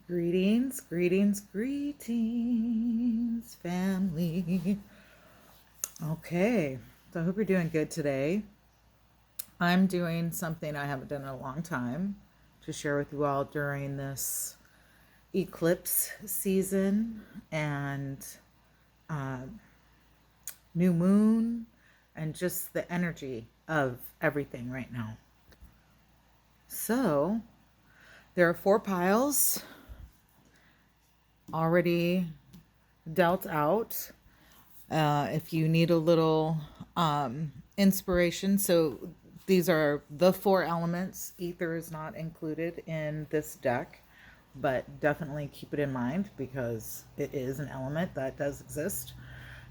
Greetings, greetings, greetings, family. Okay, so I hope you're doing good today. I'm doing something I haven't done in a long time to share with you all during this eclipse season and uh, new moon and just the energy of everything right now. So there are 4 piles already dealt out. If you need a little inspiration, so these are the 4 elements. Ether is not included in this deck, but definitely keep it in mind because it is an element that does exist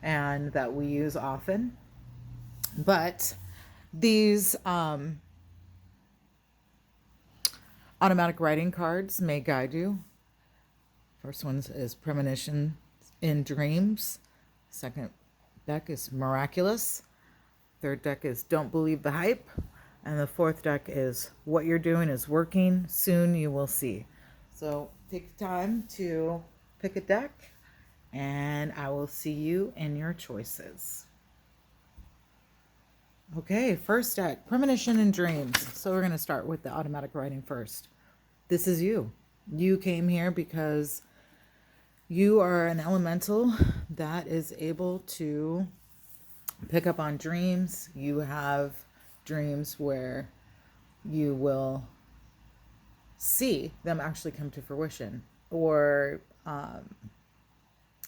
and that we use often. But these automatic writing cards may guide you. First one is Premonition in Dreams. Second deck is Miraculous. Third deck is Don't Believe the Hype. And the fourth deck is What You're Doing is Working. Soon you will see. So take the time to pick a deck, and I will see you in your choices. Okay, first deck, Premonition in Dreams. So we're going to start with the automatic writing first. This is you. You came here because you are an elemental that is able to pick up on dreams. You have dreams where you will see them actually come to fruition. Or, oh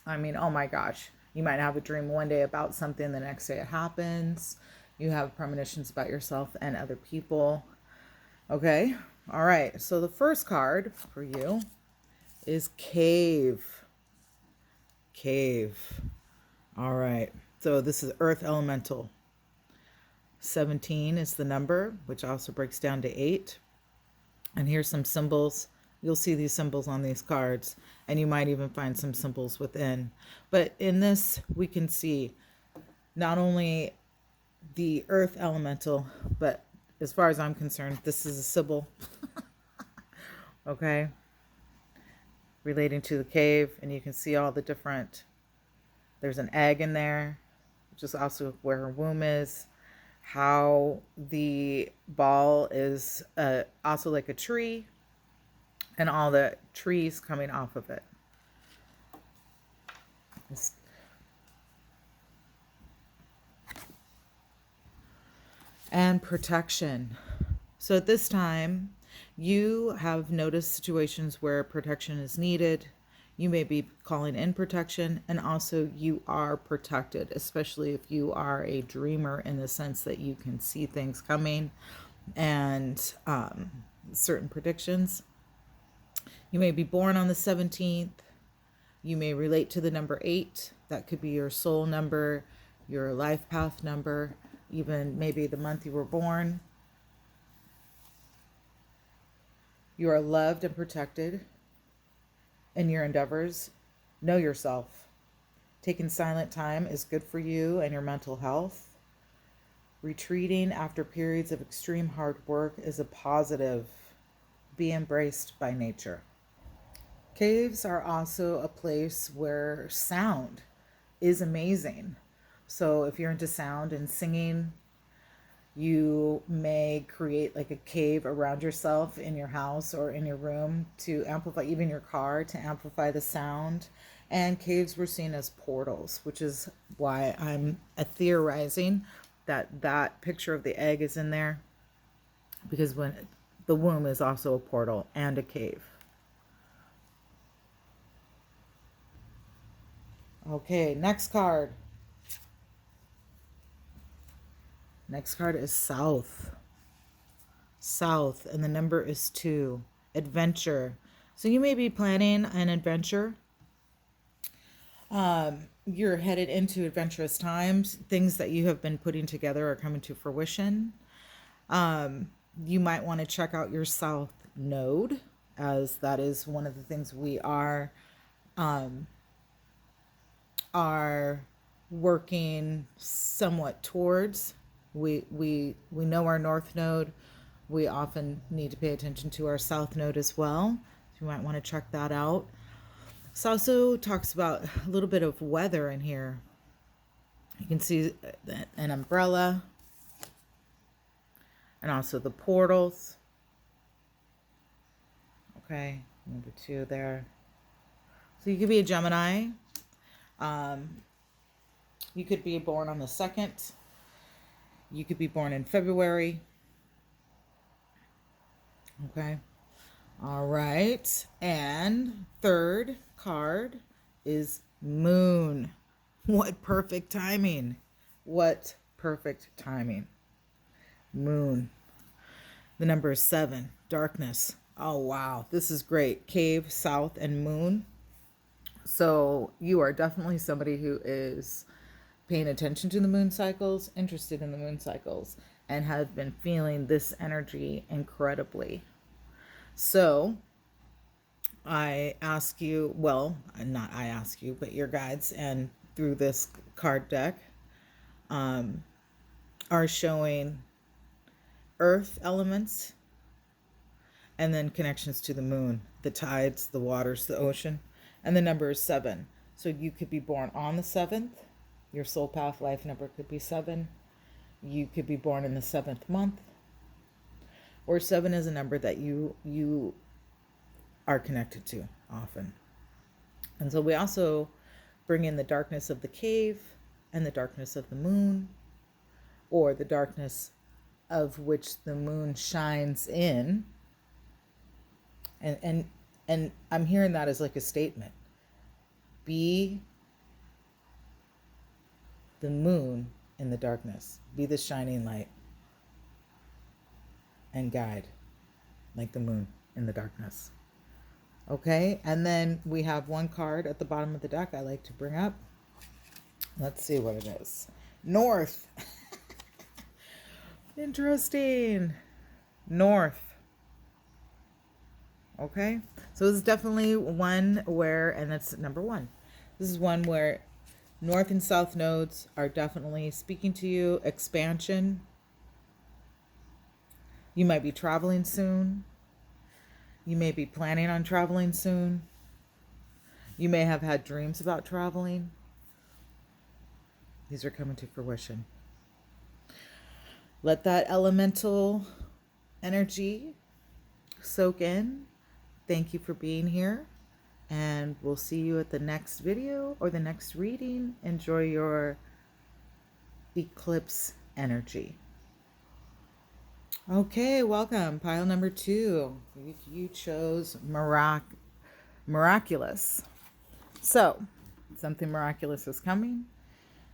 my gosh, you might have a dream one day about something, the next day it happens. You have premonitions about yourself and other people. Okay, all right. So the first card for you is Cave. Cave. All right. So this is Earth Elemental. 17 is the number, which also breaks down to 8. And here's some symbols. You'll see these symbols on these cards, and you might even find some symbols within. But in this, we can see not only the Earth Elemental, but as far as I'm concerned, this is a symbol. Okay? Relating to the cave, and you can see all the different, there's an egg in there, which is also where her womb is, how the ball is also like a tree, and all the trees coming off of it. And protection. So at this time, you have noticed situations where protection is needed. You may be calling in protection, and also you are protected, especially if you are a dreamer in the sense that you can see things coming and certain predictions. You may be born on the 17th. You may relate to the number 8. That could be your soul number, your life path number, even maybe the month you were born. You are loved and protected in your endeavors. Know yourself. Taking silent time is good for you and your mental health. Retreating after periods of extreme hard work is a positive. Be embraced by nature. Caves are also a place where sound is amazing. So if you're into sound and singing, you may create like a cave around yourself in your house or in your room to amplify, even your car, to amplify the sound. And caves were seen as portals, which is why I'm theorizing that that picture of the egg is in there, because when the womb is also a portal and a cave. Okay, next card. Next card is South. South, and the number is 2. Adventure. So you may be planning an adventure. You're headed into adventurous times. Things that you have been putting together are coming to fruition. You might want to check out your South node, as that is one of the things we are working somewhat towards. We know our North node. We often need to pay attention to our South node as well. You might want to check that out. This also talks about a little bit of weather in here. You can see an umbrella and also the portals. Okay, number 2 there. So you could be a Gemini. You could be born on the 2nd. You could be born in February. Okay. All right. And 3rd card is Moon. What perfect timing. What perfect timing. Moon. The number is 7. Darkness. Oh, wow. This is great. Cave, South, and Moon. So you are definitely somebody who is paying attention to the moon cycles, interested in the moon cycles, and have been feeling this energy incredibly. So I ask you, well, not I ask you, but your guides, and through this card deck, are showing earth elements and then connections to the moon, the tides, the waters, the ocean, and the number is 7. So you could be born on the 7th. Your soul path life number could be 7. You could be born in the 7th month. Or 7 is a number that you are connected to often. And so we also bring in the darkness of the cave and the darkness of the moon, or the darkness of which the moon shines in. And I'm hearing that as like a statement. Be the moon in the darkness. Be the shining light and guide like the moon in the darkness. Okay, and then we have one card at the bottom of the deck I like to bring up. Let's see what it is. North. Interesting. North. Okay, so this is definitely one where, and that's number 1. This is one where North and South nodes are definitely speaking to you. Expansion. You might be traveling soon. You may be planning on traveling soon. You may have had dreams about traveling. These are coming to fruition. Let that elemental energy soak in. Thank you for being here. And we'll see you at the next video or the next reading. Enjoy your eclipse energy. Okay, welcome. Pile number 2. You chose Miraculous. So, something miraculous is coming.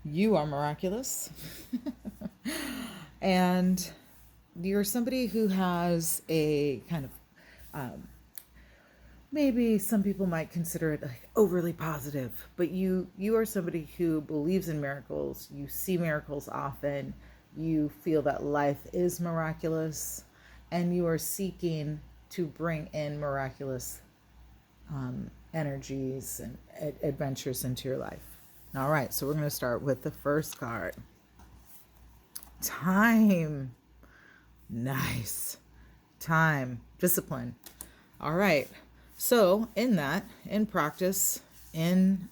You are miraculous. And you're somebody who has a kind of, maybe some people might consider it like overly positive, but you are somebody who believes in miracles. You see miracles often. You feel that life is miraculous, and you are seeking to bring in miraculous energies and adventures into your life. All right, so we're going to start with the first card. Time. Nice. Time. Discipline. All right. So in practice, in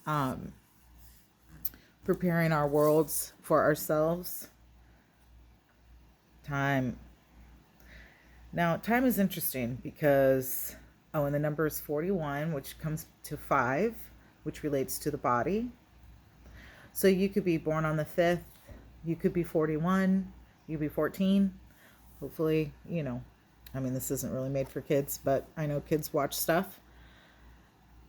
preparing our worlds for ourselves, time. Now, time is interesting because, and the number is 41, which comes to 5, which relates to the body. So you could be born on the 5th. You could be 41. You could be 14. Hopefully, this isn't really made for kids, but I know kids watch stuff.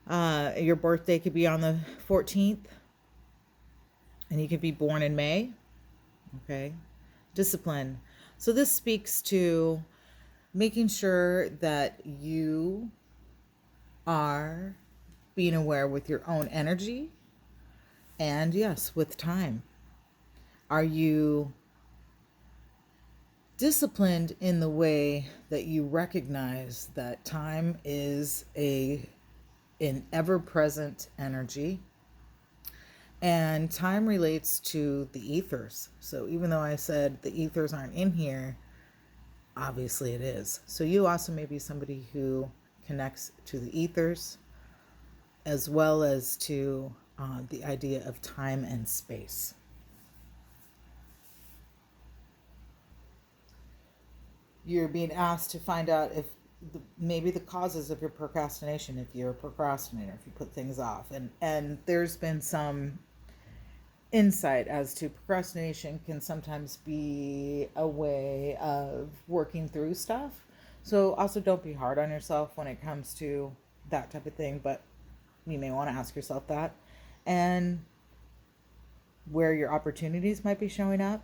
Your birthday could be on the 14th. And you could be born in May. Okay. Discipline. So this speaks to making sure that you are being aware with your own energy and, yes, with time. Are you disciplined in the way that you recognize that time is an ever-present energy, and time relates to the ethers? So even though I said the ethers aren't in here, obviously it is. So you also may be somebody who connects to the ethers, as well as to the idea of time and space. You're being asked to find out if maybe the causes of your procrastination, if you're a procrastinator, if you put things off. And there's been some insight as to procrastination can sometimes be a way of working through stuff. So also don't be hard on yourself when it comes to that type of thing, but you may want to ask yourself that. And where your opportunities might be showing up,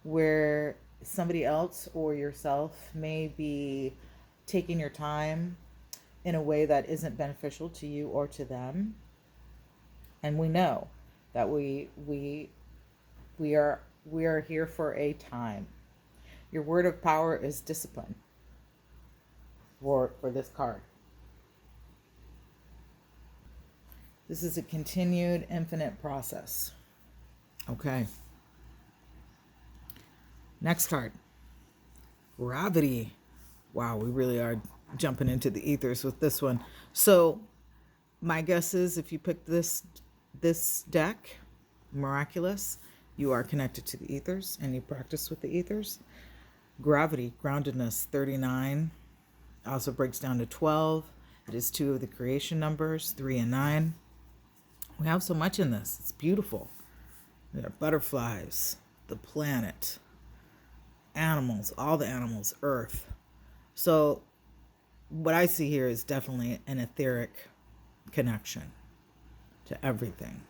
where somebody else or yourself may be taking your time in a way that isn't beneficial to you or to them. And we know that we are here for a time. Your word of power is discipline for this card. This is a continued infinite process. Okay. Next card. Gravity. Wow, we really are jumping into the ethers with this one. So my guess is if you pick this deck, Miraculous, you are connected to the ethers and you practice with the ethers. Gravity, groundedness, 39. Also breaks down to 12. It is 2 of the creation numbers, 3 and 9. We have so much in this. It's beautiful. There are butterflies, the planet, animals, all the animals, earth. So what I see here is definitely an etheric connection to everything.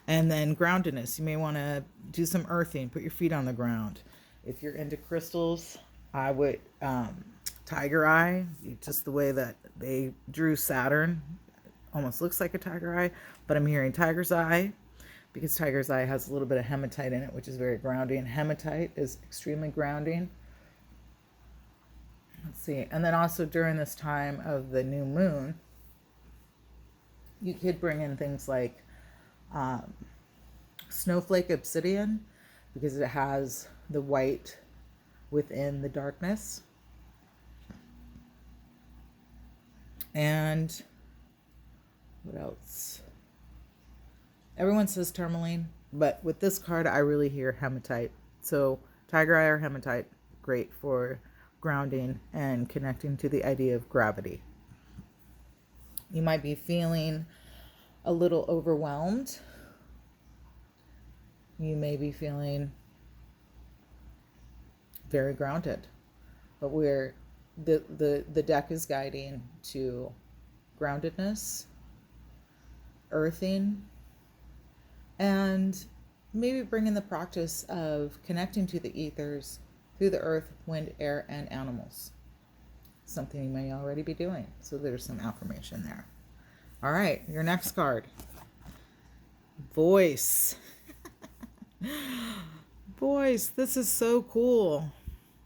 And then groundedness, you may want to do some earthing, put your feet on the ground. If you're into crystals, I would tiger eye, just the way that they drew Saturn, almost looks like a tiger eye, but I'm hearing tiger's eye because tiger's eye has a little bit of hematite in it, which is very grounding. Hematite is extremely grounding. Let's see. And then also during this time of the new moon, you could bring in things like snowflake obsidian because it has the white within the darkness. And what else? Everyone says tourmaline, but with this card, I really hear hematite. So tiger eye or hematite, great for grounding and connecting to the idea of gravity. You might be feeling a little overwhelmed. You may be feeling very grounded, but the deck is guiding to groundedness, earthing, and maybe bring in the practice of connecting to the ethers through the earth, wind, air, and animals. Something you may already be doing. So there's some affirmation there. All right, your next card. Voice. Voice, this is so cool.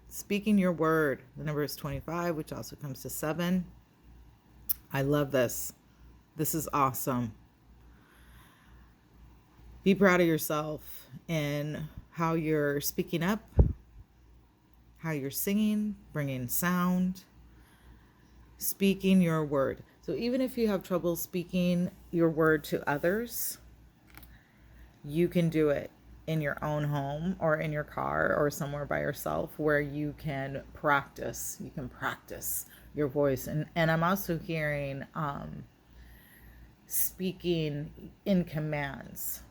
Speaking your word. The number is 25, which also comes to 7. I love this. This is awesome. Be proud of yourself in how you're speaking up, how you're singing, bringing sound, speaking your word. So even if you have trouble speaking your word to others, you can do it in your own home or in your car or somewhere by yourself where you can practice. You can practice your voice. And I'm also hearing speaking in commands.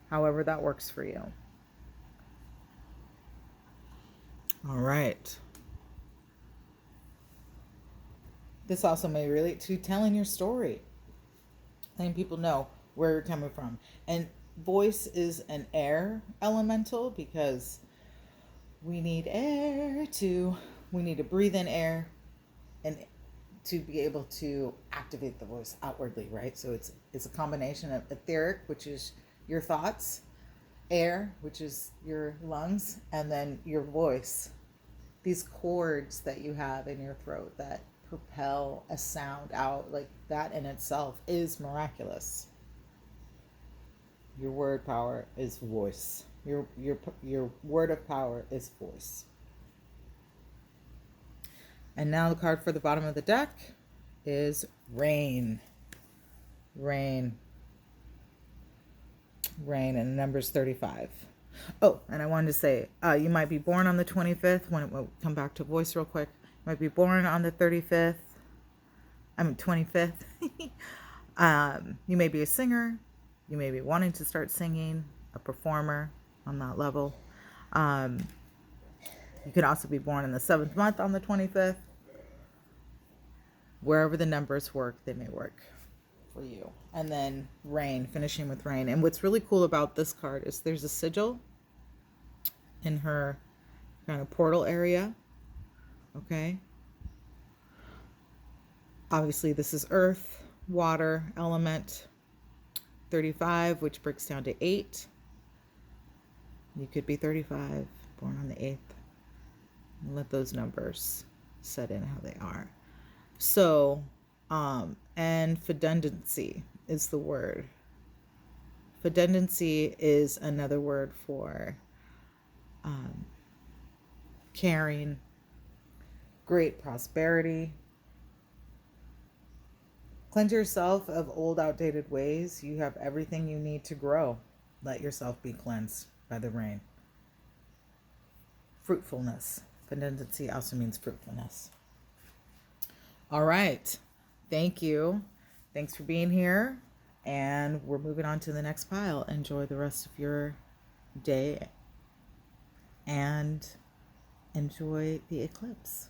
However that works for you. All right. This also may relate to telling your story. Letting people know where you're coming from. And voice is an air elemental because we need we need to breathe in air and to be able to activate the voice outwardly, right? So it's a combination of etheric, which is your thoughts, air, which is your lungs, and then your voice. These cords that you have in your throat that propel a sound out, like that in itself is miraculous. Your word power is voice. Your word of power is voice. And now the card for the bottom of the deck is Rain. Rain. Rain, and the number is 35. Oh, and I wanted to say, you might be born on the 25th. When it will come back to voice real quick. You might be born on the 25th. 25th. You may be a singer. You may be wanting to start singing, a performer on that level. You could also be born in the 7th month on the 25th. Wherever the numbers work, they may work for you. And then Rain, finishing with Rain. And what's really cool about this card is there's a sigil in her kind of portal area. Okay. Obviously, this is earth, water, element. 35, which breaks down to 8. You could be 35, born on the 8th. And let those numbers set in how they are. So, and fecundancy is the word. Fecundancy is another word for caring, great prosperity. Cleanse yourself of old, outdated ways. You have everything you need to grow. Let yourself be cleansed by the rain. Fruitfulness. Fecundancy also means fruitfulness. All right. Thank you. Thanks for being here. And we're moving on to the next pile. Enjoy the rest of your day and enjoy the eclipse.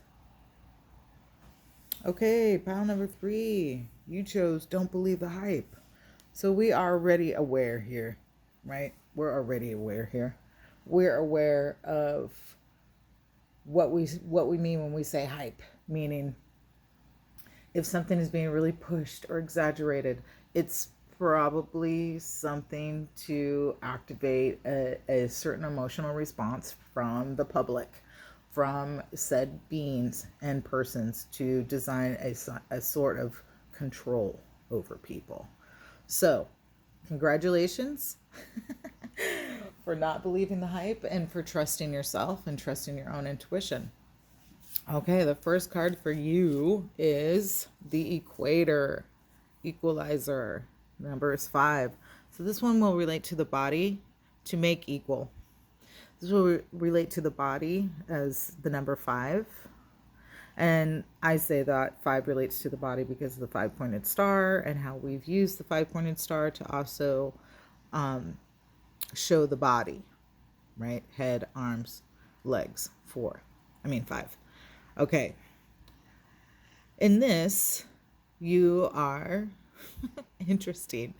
Okay, pile number 3. You chose Don't Believe the Hype. So we are already aware here, right? We're already aware here. We're aware of what we mean when we say hype, meaning if something is being really pushed or exaggerated, it's probably something to activate a certain emotional response from the public, from said beings and persons to design a sort of control over people. So, congratulations for not believing the hype and for trusting yourself and trusting your own intuition. Okay, the first card for you is the Equator, Equalizer. Number is 5. So this one will relate to the body, to make equal. This will relate to the body as the number 5. And I say that 5 relates to the body because of the 5-pointed star and how we've used the 5-pointed star to also show the body, right? Head, arms, legs. 5. Okay. In this, you are interesting.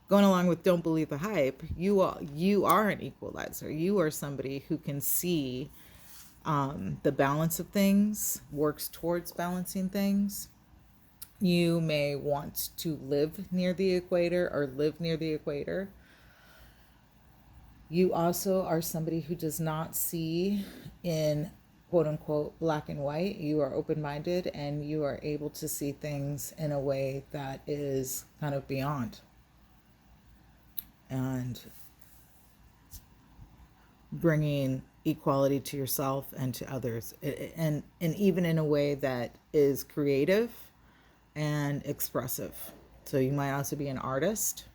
Going along with Don't Believe the Hype, you are an equalizer. You are somebody who can see the balance of things, works towards balancing things. You may want to live near the equator or live near the equator. You also are somebody who does not see in quote unquote black and white. You are open-minded and you are able to see things in a way that is kind of beyond and bringing equality to yourself and to others, and even in a way that is creative and expressive. So you might also be an artist,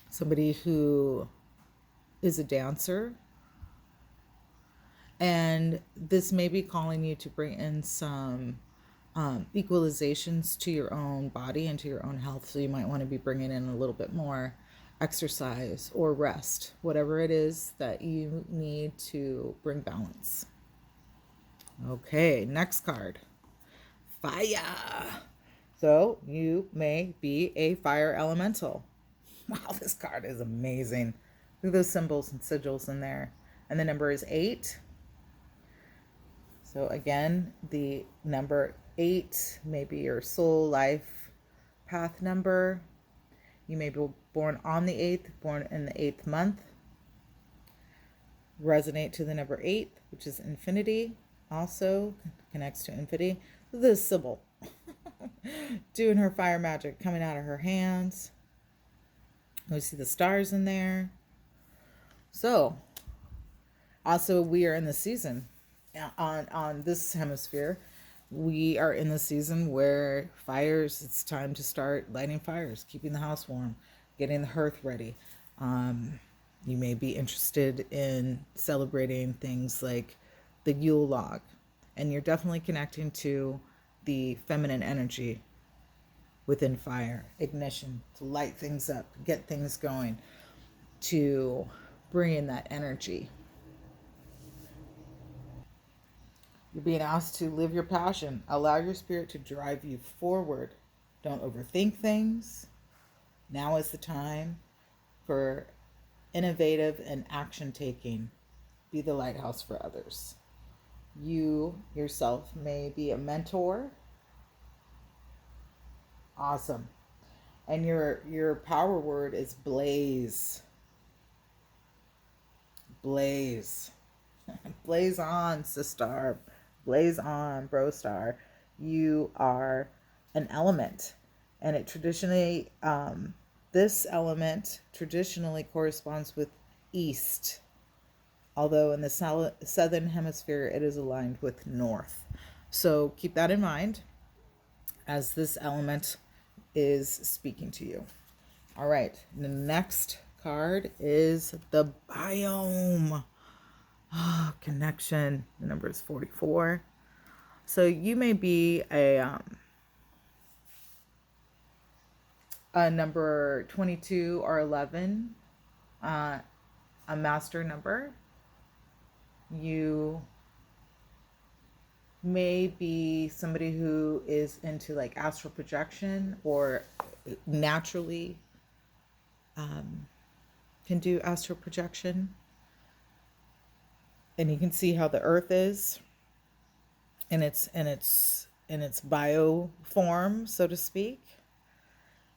somebody who is a dancer, and this may be calling you to bring in some equalizations to your own body and to your own health. So you might want to be bringing in a little bit more exercise or rest, whatever it is that you need to bring balance. Okay, next card, fire. So you may be a fire elemental. Wow, this card is amazing. Look at those symbols and sigils in there. And the number is 8. So again, the number 8 may be your soul life path number. You may be born on the 8th, born in the 8th month. Resonate to the number 8, which is infinity. Also connects to infinity. The symbol. Doing her fire magic coming out of her hands. We see the stars in there. So, also we are in the season on this hemisphere, we are in the season where fires, it's time to start lighting fires, keeping the house warm, getting the hearth ready. You may be interested in celebrating things like the Yule log, and you're definitely connecting to the feminine energy within fire, ignition, to light things up, get things going, to bring in that energy. You're being asked to live your passion. Allow your spirit to drive you forward. Don't overthink things. Now is the time for innovative and action taking. Be the lighthouse for others. You yourself may be a mentor. Awesome. And your power word is blaze. Blaze. Blaze on, sister. Blaze on, bro star. You are an element. And it traditionally, this element traditionally corresponds with east. Although in the southern hemisphere, it is aligned with north. So keep that in mind as this element is speaking to you. All right. The next card is the biome. Connection. The number is 44. So you may be a number 22 or 11, a master number. You may be somebody who is into like astral projection or naturally can do astral projection. And you can see how the earth is in its bio form, so to speak.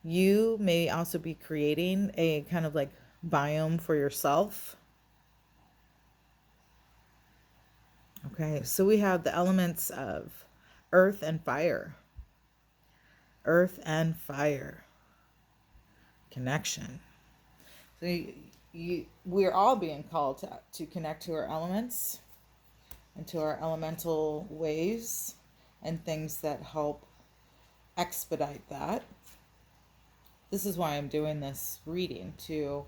You may also be creating a kind of like biome for yourself. Okay, so we have the elements of earth and fire. Earth and fire. Connection. So we're all being called to connect to our elements and to our elemental ways and things that help expedite that. This is why I'm doing this reading too.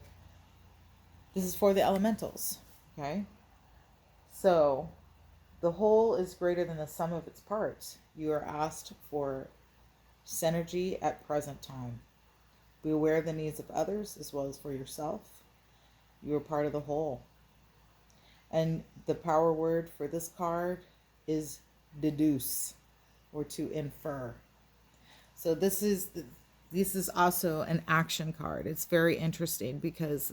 This is for the elementals, okay? So the whole is greater than the sum of its parts. You are asked for synergy at present time. Be aware of the needs of others as well as for yourself. You are part of the whole. And the power word for this card is deduce, or to infer. So this is also an action card. It's very interesting because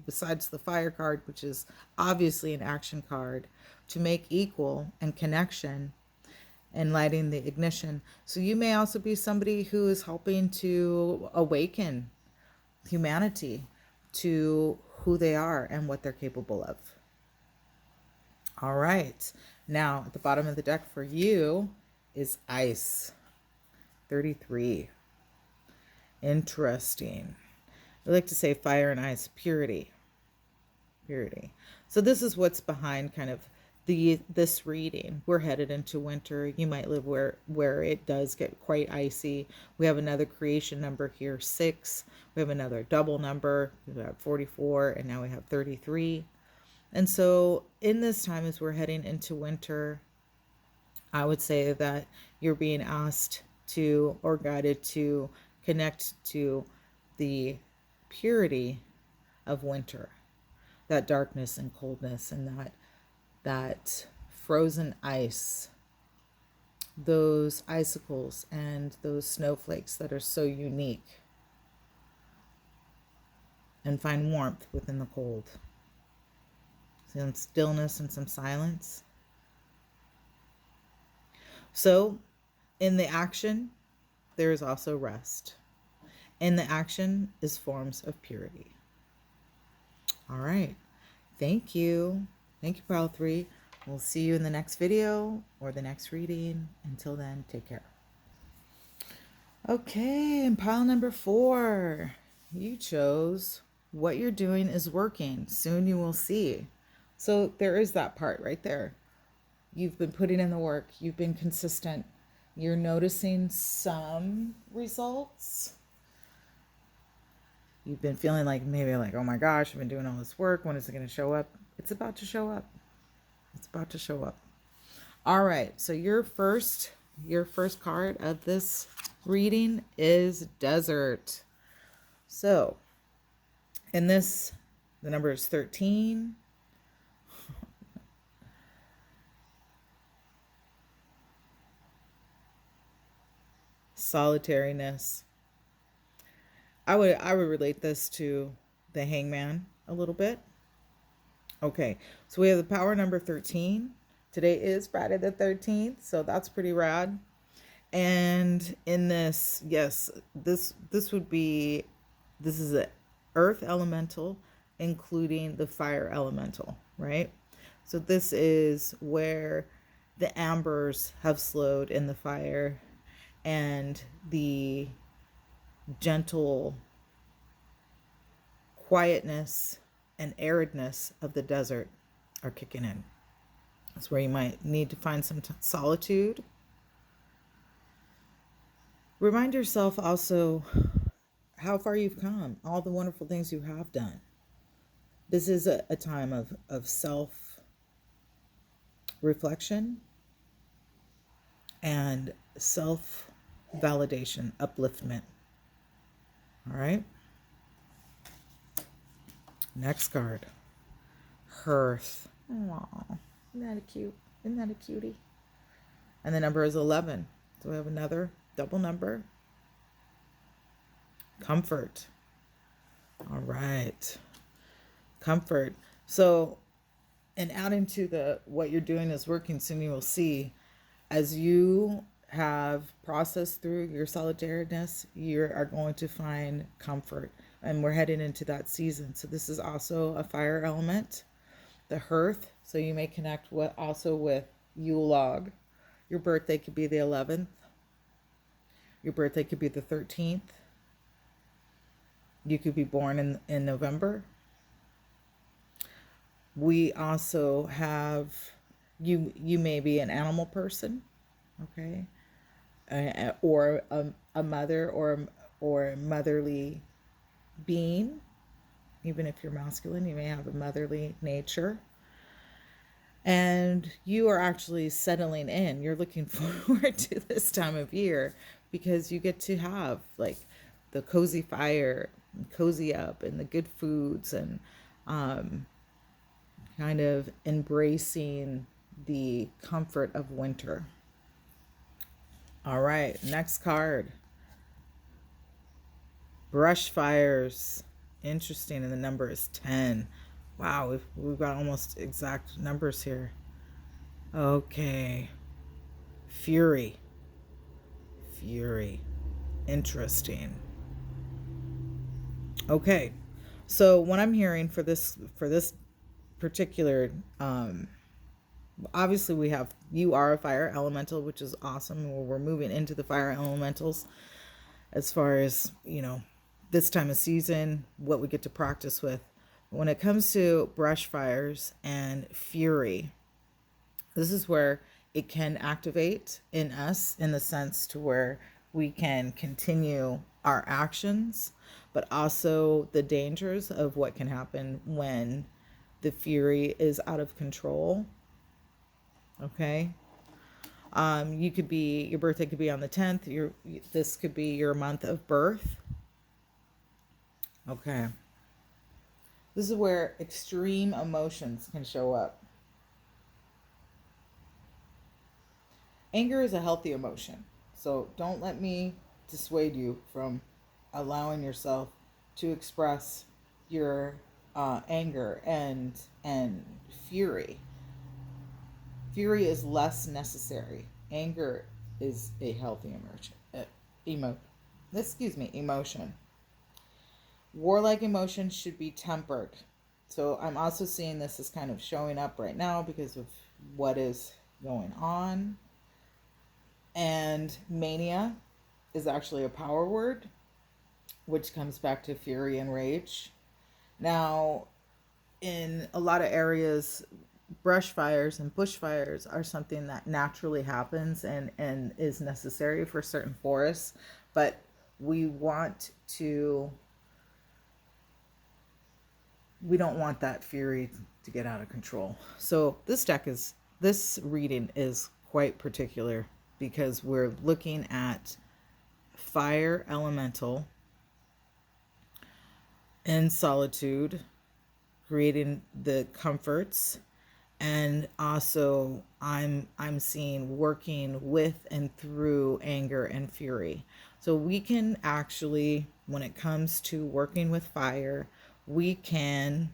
besides the fire card, which is obviously an action card, to make equal and connection and lighting the ignition. So you may also be somebody who is helping to awaken humanity to who they are and what they're capable of. All right. Now, at the bottom of the deck for you is ice. 33. Interesting. I like to say fire and ice, purity. Purity. So this is what's behind kind of this reading. We're headed into winter. You might live where it does get quite icy. We have another creation number here, 6. We have another double number. We have 44, and now we have 33. And so in this time, as we're heading into winter, I would say that you're being asked to, or guided to, connect to the purity of winter, that darkness and coldness and that frozen ice, those icicles and those snowflakes that are so unique, and find warmth within the cold. Some stillness and some silence. So in the action, there is also rest. In the action is forms of purity. All right. Thank you. Thank you, Pile 3. We'll see you in the next video or the next reading. Until then, take care. Okay, and pile number 4. You chose what you're doing is working. Soon you will see. So there is that part right there. You've been putting in the work. You've been consistent. You're noticing some results. You've been feeling like maybe like, oh my gosh, I've been doing all this work. When is it going to show up? It's about to show up. It's about to show up. All right. So your first card of this reading is Desert. So in this, the number is 13. Solitariness. I would relate this to the Hangman a little bit. Okay, so we have the power number 13. Today is Friday the 13th, so that's pretty rad. And in this, yes, this would be, this is a earth elemental, including the fire elemental, right? So this is where the ambers have slowed in the fire, and the gentle quietness and aridness of the desert are kicking in. That's where you might need to find some solitude. Remind yourself also how far you've come, all the wonderful things you have done. This is a time of self-reflection and self-validation, upliftment. All right. Next card. Hearth. Aww. Isn't that a cute? Isn't that a cutie? And the number is 11. So we have another double number. Comfort. All right. Comfort. So, and adding to the what you're doing is working, soon you will see as you have processed through your solitariness, you are going to find comfort. And we're heading into that season. So this is also a fire element, the hearth. So you may connect also with Yule log. Your birthday could be the 11th. Your birthday could be the 13th. You could be born in November. We also have, you may be an animal person, okay? Or a mother or motherly being. Even if you're masculine, you may have a motherly nature. And you are actually settling in. You're looking forward to this time of year because you get to have like the cozy fire, and cozy up, and the good foods, and kind of embracing the comfort of winter. All right, next card. Brush fires. Interesting, and the number is 10. Wow, we've got almost exact numbers here. Okay. Fury. Interesting. Okay. So what I'm hearing for this particular obviously you are a fire elemental, which is awesome. We're moving into the fire elementals as far as, this time of season, what we get to practice with. When it comes to brush fires and fury, this is where it can activate in us in the sense to where we can continue our actions, but also the dangers of what can happen when the fury is out of control. Okay. Your birthday could be on the 10th. This could be your month of birth. Okay. This is where extreme emotions can show up. Anger is a healthy emotion. So don't let me dissuade you from allowing yourself to express your anger and fury. Fury is less necessary. Anger is a healthy emotion. Warlike emotions should be tempered. So I'm also seeing this as kind of showing up right now because of what is going on. And mania is actually a power word, which comes back to fury and rage. Now, in a lot of areas, brush fires and bushfires are something that naturally happens and is necessary for certain forests, but we want to, we don't want that fury to get out of control. So this reading is quite particular because we're looking at fire elemental in solitude, creating the comforts, and also I'm seeing working with and through anger and fury. So we can actually, when it comes to working with fire, we can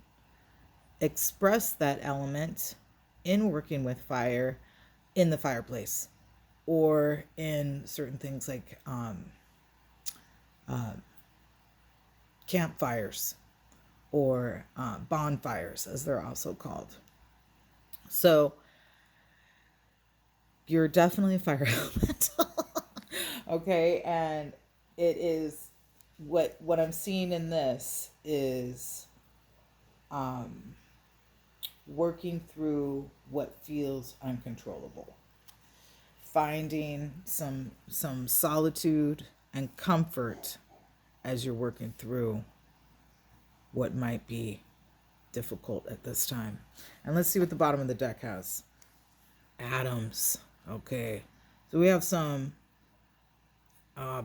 express that element in working with fire in the fireplace or in certain things like campfires or bonfires, as they're also called. So you're definitely a fire elemental. Okay, and it is what I'm seeing in this is working through what feels uncontrollable, finding some solitude and comfort as you're working through what might be difficult at this time. And let's see what the bottom of the deck has. Atoms. Okay, so we have some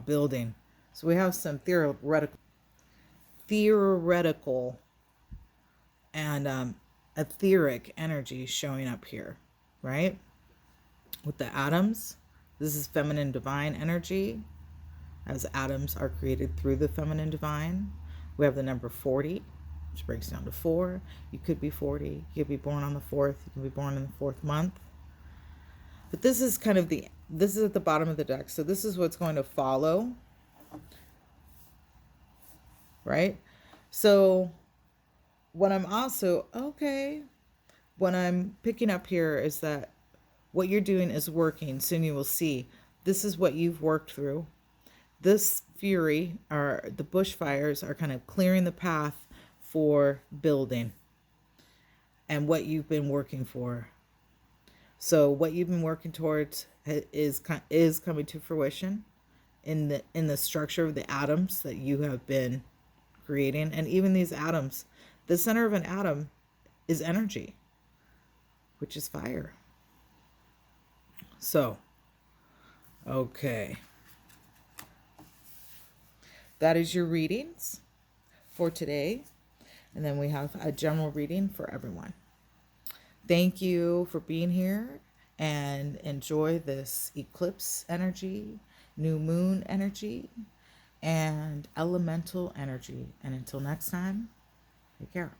building. So we have some theoretical and etheric energy showing up here, right? With the atoms, this is feminine divine energy, as atoms are created through the feminine divine. We have the number 40, which breaks down to 4. You could be 40. You could be born on the 4th. You can be born in the 4th month. But this is kind of this is at the bottom of the deck. So this is what's going to follow, right? So what I'm picking up here is that what you're doing is working. Soon you will see. This is what you've worked through. This fury, or the bushfires, are kind of clearing the path for building and what you've been working for. So what you've been working towards is coming to fruition in the structure of the atoms that you have been creating. And even these atoms, the center of an atom is energy, which is fire. So, okay. That is your readings for today. And then we have a general reading for everyone. Thank you for being here, and enjoy this eclipse energy, new moon energy, and elemental energy. And until next time, take care.